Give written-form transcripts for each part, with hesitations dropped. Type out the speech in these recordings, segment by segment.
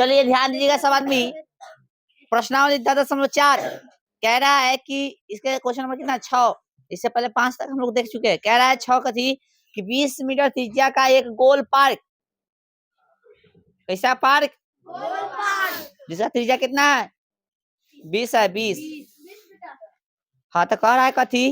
चलिए ध्यान दीजिएगा सब आदमी। प्रश्नावली 10.4 कह रहा है कि इसके क्वेश्चन नंबर कितना 6, इससे पहले 5 तक हम लोग देख चुके हैं। कह रहा है 6 कथी कि 20 मीटर त्रिज्या का एक गोल पार्क, कैसा पार्क, गोल पार्क, जिसका त्रिज्या कितना है 20 है 20। हाँ तो कह रहा है कथी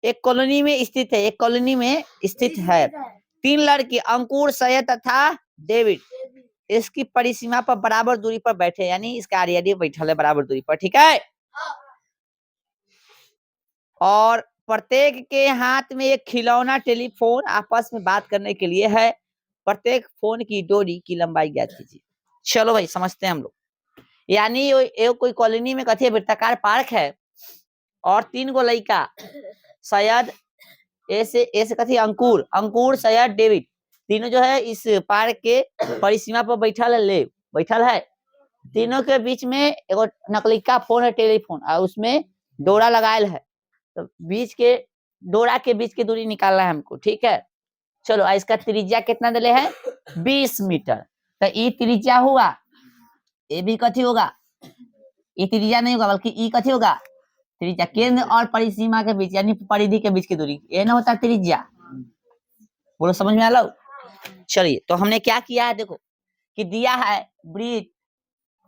एक कॉलोनी में स्थित है, एक कॉलोनी में स्थित है 3 लड़के अंकुर, सैयद तथा डेविड इसकी परिसीमा पर बराबर दूरी पर बैठे, यानी इसका आड़ी बैठल है बराबर दूरी पर, ठीक है। और प्रत्येक के हाथ में एक खिलौना टेलीफोन आपस में बात करने के लिए है। प्रत्येक फोन की डोरी की लंबाई ज्ञात कीजिए। चलो भाई समझते हैं हम लोग। यानी ये कोई कॉलोनी में कथी वृत्ताकार पार्क है और 3 गो लड़का सैयद ऐसे कथी अंकुर सैयद डेविड तीनों जो है इस पार्क के परिसीमा पर बैठल है। तीनों के बीच में एगो नकली का फोन है टेलीफोन और उसमें डोरा लगायल है, तो बीच के डोरा के बीच की दूरी निकालना है हमको, ठीक है। चलो इसका त्रिज्या कितना दिले है 20 मीटर, तो ये त्रिज्या हुआ, ये भी कथी होगा, ये त्रिज्या नहीं होगा बल्कि ई कथी होगा त्रिज्या, केंद्र और परिसीमा के बीच यानी परिधि के बीच की दूरी, ये ना होता त्रिज्या। बोलो समझ में आ लो। चलिए तो हमने क्या किया है, देखो कि दिया है वृत्त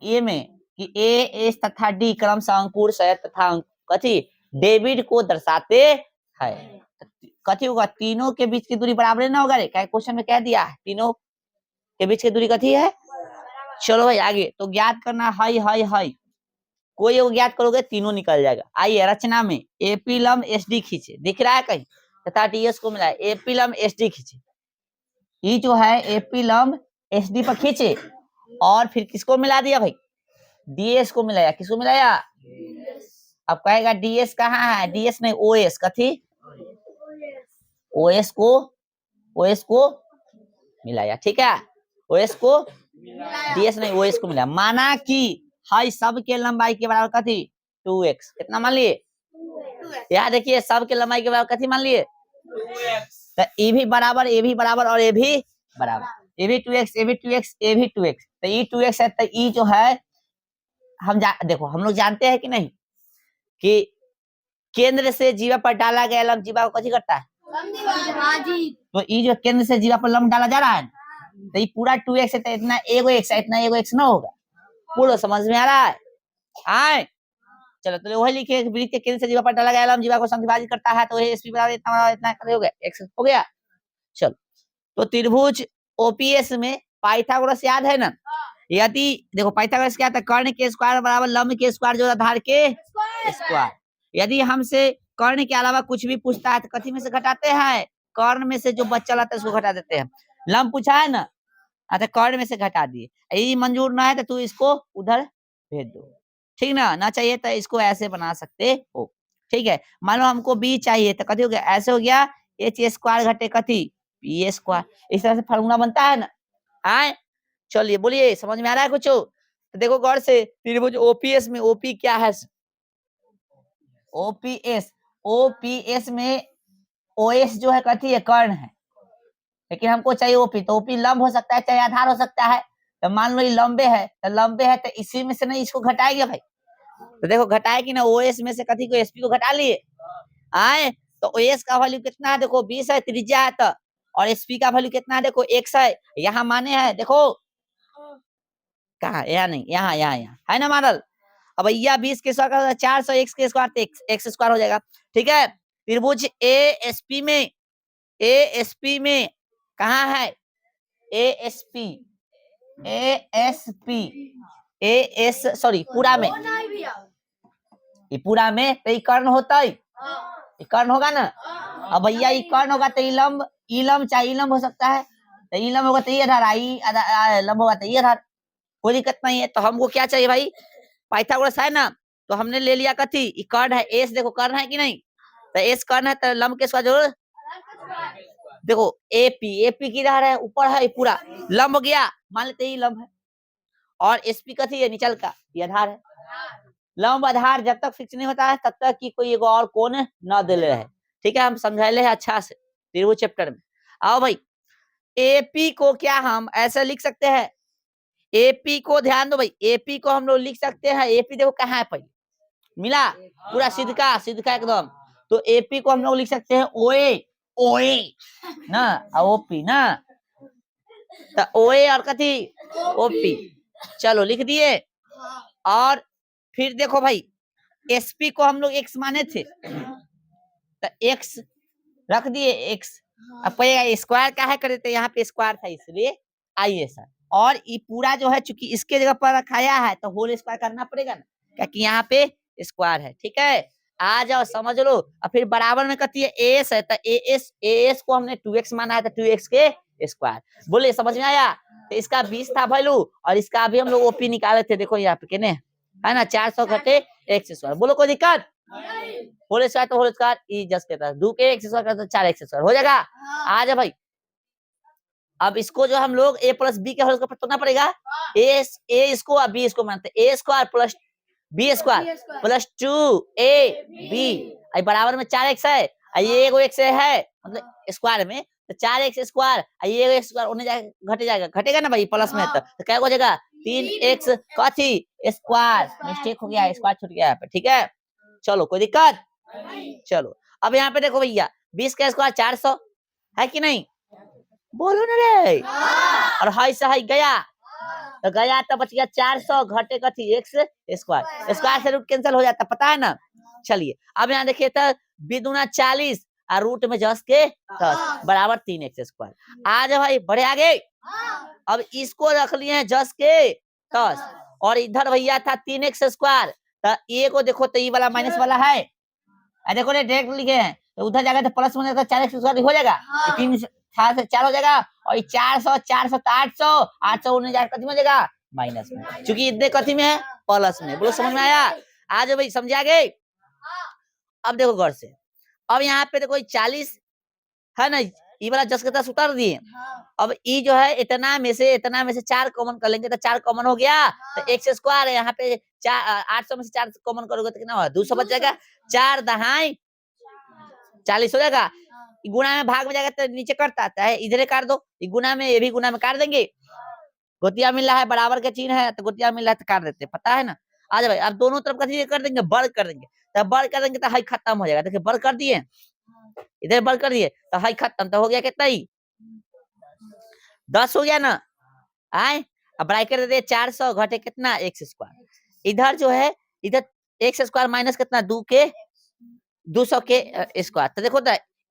ए में कि ए एस तथा डी क्रम से अंकुर सैयद तथा कथी डेविड को दर्शाते है। कथी होगा तीनों के बीच की दूरी बराबर ना होगा रे, क्या क्वेश्चन में कह दिया है तीनों के बीच की दूरी कथी है। चलो भाई आगे तो ज्ञात करना है कोई एगो ज्ञात करोगे तीनों निकल जाएगा। आइए रचना में एपी लंब एसडी खींचे, दिख रहा है कहीं तथा डीएस को मिला है, एपी लंब एसडी खींचे, ये जो है एपी लंब एसडी पर खींचे और फिर किसको मिला दिया भाई डीएस को मिलाया, किसको मिलाया, अब कहेगा डीएस कहाँ है, डीएस नहीं ओएस, कथी ओएस को मिलाया, ठीक है, ओएस को डीएस नहीं ओएस को मिलाया। माना कि हाई सब के लंबाई के बराबर कथी 2x, कितना मान लिए, याद देखिए सब के लंबाई के बराबर कथी मान लिए 2x, तो ये भी बराबर और ये भी बराबर, ये भी 2x ये भी 2x ये भी 2x, तो ये 2x है, तो ये जो है देखो हम लोग जानते हैं कि नहीं कि केंद्र से जीवा पर डाला गया लंब जीवा को कथी करता है, तो ये जो केंद्र से जीवा पर लंब डाला जा रहा है तो ये पूरा 2x है, तो इतना एगो x है, इतना एगो x ना होगा। पूरा समझ में आ रहा है आए। चलो तो वही लिखे वृत्त के केंद्र से जीवा पर डाला गया लंब जीवा को संविभाजित करता है, तो वही एसपी बराबर इतना हो गया x हो गया। चलो तो त्रिभुज ओपीएस में पाइथागोरस याद है ना, यदि देखो पाइथागोरस क्या था, कर्ण के स्क्वायर बराबर लंब के स्क्वायर जो आधार के स्क्वायर, यदि हमसे कर्ण के अलावा कुछ भी पूछता है तो कथी में से घटाते हैं, कर्ण में से जो बच्चा लाता है उसको घटा देते हैं। लंब पूछा है ना, अच्छा कर्ण में से घटा दिए, यही मंजूर ना है तो तू इसको उधर भेज दो, ठीक ना चाहिए तो इसको ऐसे बना सकते हो, ठीक है। मान लो हमको बी चाहिए तो कथी हो गया, ऐसे हो गया एच स्क्वायर घटे कथी पी स्क्वायर, इस तरह से फार्मूला बनता है ना आए। चलिए बोलिए समझ में आ रहा है कुछ, तो देखो गौर से त्रिभुज ओपीएस में ओपी क्या है, ओपीएस में ओएस जो है कथी है कर्ण है, लेकिन हमको चाहिए ओपी, तो ओपी लंब हो सकता है चाहे आधार हो सकता है, तो मान लो ये लंबे है तो इसी में से नहीं इसको घटाएंगे भाई, तो देखो घटाएगी ना ओएस में से कथी को एसपी को घटा लिए आए, तो ओएस का वैल्यू कितना है देखो 20 है त्रिज्या है, तो और एसपी का वैल्यू कितना है देखो x है, यहाँ माने है देखो कहा यहाँ नहीं यहाँ है ना मॉडल। अब भैया 20 के स्क्वायर 400 x के स्क्वायर एक्स स्क्वायर हो जाएगा, ठीक है। त्रिभुज एएसपी में कहाँ है एएसपी सॉरी पूरा में, ये पूरा में तो ये कर्ण होता है, ये कर्ण होगा ना, अब भैया ये कर्ण होगा तो इलम चाहिए इलम हो सकता है, तो इलम होगा तो ये आधार लंब होगा तो ये आधार, कोई दिक्कत नहीं है। तो हमको क्या चाहिए भाई पाइथागोरस है ना, तो हमने ले लिया कथी ये कर्ण है, एस देखो कर्ण है कि नहीं, तो एस कर्ण है तो लंब के स्क्वायर जरूर, देखो एपी की रहा है ऊपर है पूरा लंब गया, मान लेते ही लंब है, और एसपी कथी है निचल का ये आधार है। लंब आधार जब तक फिक्स नहीं होता है तब तक की कोई एगो और कोण न दे रहे है, ठीक है, हम समझाए हैं अच्छा से त्रिभुज चैप्टर में। आओ भाई एपी को क्या हम ऐसे लिख सकते हैं, एपी को ध्यान दो भाई, एपी को हम लोग लिख सकते हैं, एपी देखो कहाँ है पहले, मिला पूरा सिद्धका सिद्धका एकदम, तो एपी को हम लोग लिख सकते हैं ओए, ओए ना, ओपी ना, तो ओए और कथी ओपी, चलो लिख दिए। और फिर देखो भाई एसपी को हम लोग एक्स माने थे, तो एक्स रख दिए एक्स, अब कहेगा स्क्वायर क्या है कर देते, यहाँ पे स्क्वायर था इसलिए आइए सर, और ये पूरा जो है चूंकि इसके जगह पर रखाया है तो होल स्क्वायर करना पड़ेगा ना, क्योंकि यहाँ पे स्क्वायर है, ठीक है, आ जाओ समझ लो। और फिर बराबर में कहती है एस है, तो एस को हमने 2x माना है, तो 2x के स्क्वायर, बोले समझ में आया। तो इसका 20 था वैल्यू, और इसका भी हम लोग ओपी निकाले थे, देखो यहाँ पे कितने है ना, 400 घटे एक्स स्क्वायर, बोलो कोई दिक्कत, होल स्क्वायर तो होल स्क्वायर ई जस्ट कहता है, 2 के एक्स स्क्वायर करते 4x स्क्वायर हो जाएगा। आ जा भाई, अब इसको जो हम लोग a प्लस बी के होल स्क्वायर तोड़ना पड़ेगा, ए इसको और बी इसको मानते हैं, a square plus b square plus 2ab बराबर में 4x है, ये एगो x है मतलब स्क्वायर में, तो 4x स्क्वायर ये एगो x स्क्वायर होने जाएगा, घटे जाएगा, घटेगा ना भाई प्लस में, तो क्या हो जाएगा 3x कथी स्क्वायर, मिस्टेक हो गया, स्क्वायर छूट गया यहाँ पे, ठीक है, चलो कोई दिक्कत, चलो अब यहाँ पे देखो भैया 20 का स्क्वायर 400 है कि नहीं, बोलो ना रे, और हाई से हाई गया, तो गया तो बच गया 400 घटे कथी एक्स स्क्वायर, स्क्वायर से रूट कैंसिल हो जाता, पता है ना। चलिए अब यहाँ देखिए तो बिदुना 40 और रूट में जस के 10 बराबर 3x स्क्वायर, आ जाओ भाई बढ़े आगे। अब इसको रख लिए हैं जस के 10, और इधर भैया था 3x स्क्वायर, तो ये को देखो तो ये वाला माइनस वाला है, देखो डायरेक्ट लिखे हैं, तो उधर जाएगा तो प्लस में 4x स्क्वायर हो जाएगा, 3 से 4 हो जाएगा, और 400 400 तो 800 800 होने जाएगा कथी में हो जाएगा माइनस में, क्योंकि इतने कथी में है प्लस में, बोलो समझ में आया, आ जाओ भाई समझ आ गए। अब देखो गौर से, अब यहाँ पे देखो 40 है ना, ये वाला जस के तस उतार दिए, अब ई जो है इतना में से 4 कॉमन कर लेंगे, तो 4 कॉमन हो गया, तो एक्स स्क्वायर है यहाँ पे 800 में से 4 कॉमन करोगे तो कितना होगा 200 बच जाएगा, 4 दहाई 40 हो जाएगा, गुना में भाग में जाएगा तो नीचे कटता आता है, इधर काट दो, गुना में ये भी गुना में काट देंगे, गोतिया मिल रहा है बराबर का चिन्ह है तो गोतिया मिल रहा है तो काट देते, पता है ना। आ जाए भाई, अब दोनों तरफ का कर देंगे, वर्ग कर देंगे, तो वर्ग कर देंगे तो हाई खत्म हो जाएगा, देखिए वर्ग कर दिए, इधर वर्ग कर दिए तो हाई खत्म, तो हो गया कितना ही 10 हो गया ना, आए अब ब्रैकेट दे दिए 400 घटे कितना एक्स स्क्वायर, इधर जो है इधर एक्स स्क्वायर माइनस कितना 200 के स्क्वायर, तो देखो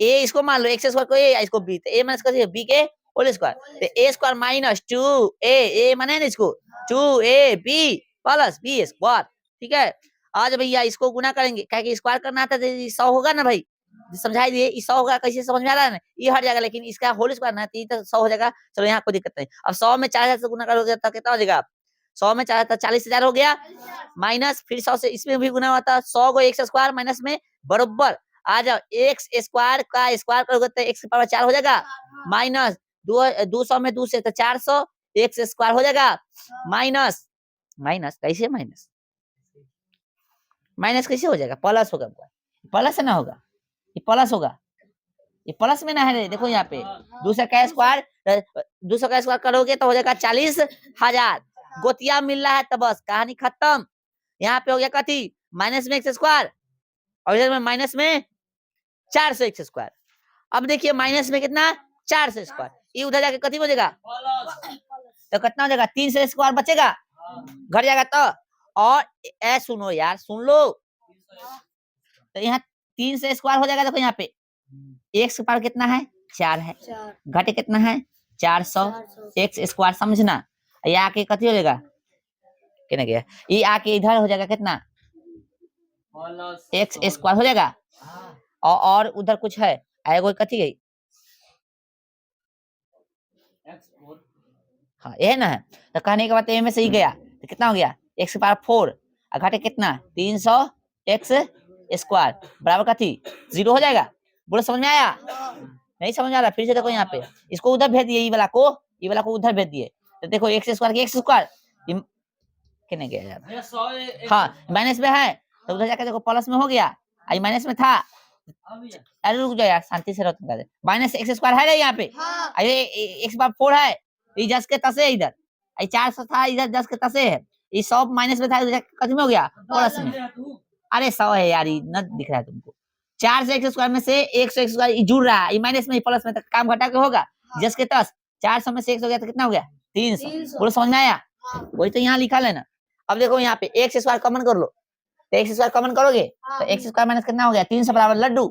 ए इसको मान लो एक्स स्क्वायर को ए इसको बी, तो ए माइनस कर बी के होल स्क्वायर, तो ए स्क्वायर माइनस 2a माने ना इसको 2ab प्लस बी स्क्वायर, ठीक है। आज भैया इसको गुना करेंगे, क्या कि स्क्वायर करना था तो 100 होगा ना भाई, समझाई दिए 100 होगा, कैसे समझ में आ रहा है ना, ये हट जाएगा, लेकिन इसका होल स्क्वायर ना तो 100 हो जाएगा, चलो यहाँ कोई दिक्कत नहीं। अब 100 में 4000 से गुना करोगे तो कितना हो जाएगा, 100 में 4000 40,000 हो गया, माइनस फिर 100 से इसमें भी गुना होता है, 100 को एक्स स्क्वायर माइनस में बरोबर, आ जाओ एक्स स्क्वायर का स्क्वायर करोगे तो एक्स पावर 4 हो जाएगा, माइनस 200 में 2 से तो 400 एक्स स्क्वायर हो जाएगा, माइनस माइनस कैसे माइनस माइनस कैसे हो जाएगा, प्लस होगा, प्लस ना होगा, ये प्लस होगा, ये प्लस में ना है, देखो यहाँ पे 200 का स्क्वायर करोगे तो हो जाएगा 40,000, गोतिया मिल रहा है तो बस कहानी खत्म। यहाँ पे हो गया कथी माइनस में एक्स स्क्वायर, और इधर में माइनस में 400 एक्स स्क्वायर, अब देखिए माइनस में कितना 400 स्क्वायर, ये उधर जाके कथी हो जाएगा, तो कितना हो जाएगा 300 स्क्वायर बचेगा, घट जाएगा, तो और ए सुनो यार सुन लो, तो यहाँ 300 स्क्वायर हो जाएगा, देखो यहाँ पे एक्स पावर कितना है 4 है, घटे कितना है 400 एक्स स्क्वायर, समझना, ये आके कथी हो जाएगा कितना गया, ये आके इधर हो जाएगा कितना एक्स स्क्वायर हो जाएगा, और उधर कुछ है आएगा कथी गई, हाँ ये ना है, तो कहने के बाद में से ही गया तो कितना हो गया एक्स पावर 4 और घटे कितना 300 एक्स स्क्वायर बराबर कथी 0 हो जाएगा, बोलो समझ में आया, नहीं समझ आ रहा फिर से देखो यहाँ पे, इसको उधर भेज दिए, ये वाला को उधर भेज दिए, तो देखो एक्स स्क्वायर की एक्स स्क्वायर कितने गया यार, हाँ माइनस में है तो उधर जाकर देखो प्लस में हो गया, आई माइनस में था, अरे रुक जाओ यार शांति से रहो, माइनस एक्स स्क्वायर है ना यहाँ पे, अरे एक्स पावर 4 है, ये जस के तस है इधर, 400 था, इधर 10 के 10 है, ये 100 माइनस में था, कितने में हो गया प्लस में। अरे 100 है यार, ये न दिख रहा है तुमको। 4 से एक्स स्क्वायर में से 1 से एक्स स्क्वायर जुड़ रहा है, ये माइनस में प्लस में, तो काम घटा के होगा 10 के 10, 400 में से 1 हो गया तो कितना हो गया 300। बोलो समझ में आया? वही तो यहाँ लिखा लेना। अब देखो यहाँ पे एक्स स्क्वायर कॉमन कर लो, तो एक्स स्क्वायर कॉमन करोगे तो एक्स स्क्वायर माइनस कितना हो गया 300 बराबर लड्डू।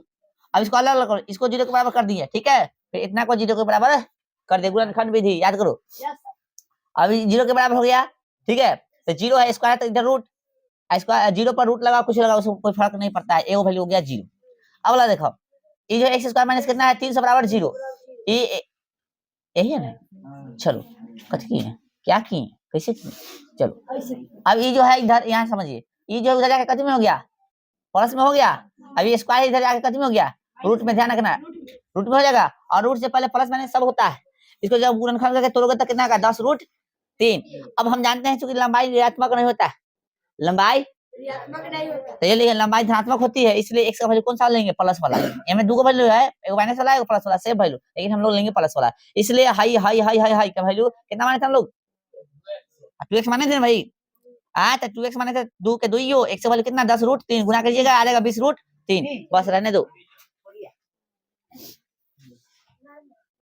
अब इसको अलग अलग करो, इसको 0 के बराबर कर दिया, ठीक है, फिर इतना को 0 के बराबर कर दे, गुणनखंड विधि याद करो। अभी 0 के बराबर हो गया, ठीक है, तो 0 है स्क्वायर, तो इधर रूट स्क्वायर 0 पर रूट लगा कुछ लगा उसको कोई फर्क नहीं पड़ता है, एगो वैल्यू हो गया 0। अगला देखो, ये जो एक्स स्क्वायर माइनस कितना है 300 बराबर 0, ये यही है ना। चलो कथी है क्या की कैसे की, चलो अब ये जो है इधर यहाँ समझिए, ये जो उधर जाके कथी में हो गया प्लस में हो गया, अभी स्क्वायर इधर जाके कथी में हो गया रूट में, ध्यान रखना रूट में हो जाएगा, और रूट से पहले प्लस माइनस सब होता है, इसको जब गुणनखंड करके तोड़ोगे तो कितना का 10 रूट 3। अब हम जानते हैं चूंकि लंबाई ऋणात्मक नहीं होता है, लंबाई तो ये लिखे लंबाई धनात्मक होती है, इसलिए एक्स का वैल्यू कौन सा लेंगे प्लस वाला, इसमें दो वैल्यू है, एक माइनस वाला है एक प्लस वाला, सेम वैल्यू, लेकिन हम लोग लेंगे प्लस वाला, इसलिए high high high high high का वैल्यू कितना माने थे हम लोग 2x माने थे भाई। तो 2x माने थे 2 के 2 ही हो, x का वैल्यू कितना 10 रूट 3 गुना कीजिएगा आ जाएगा 20 रूट 3, बस रहने दो।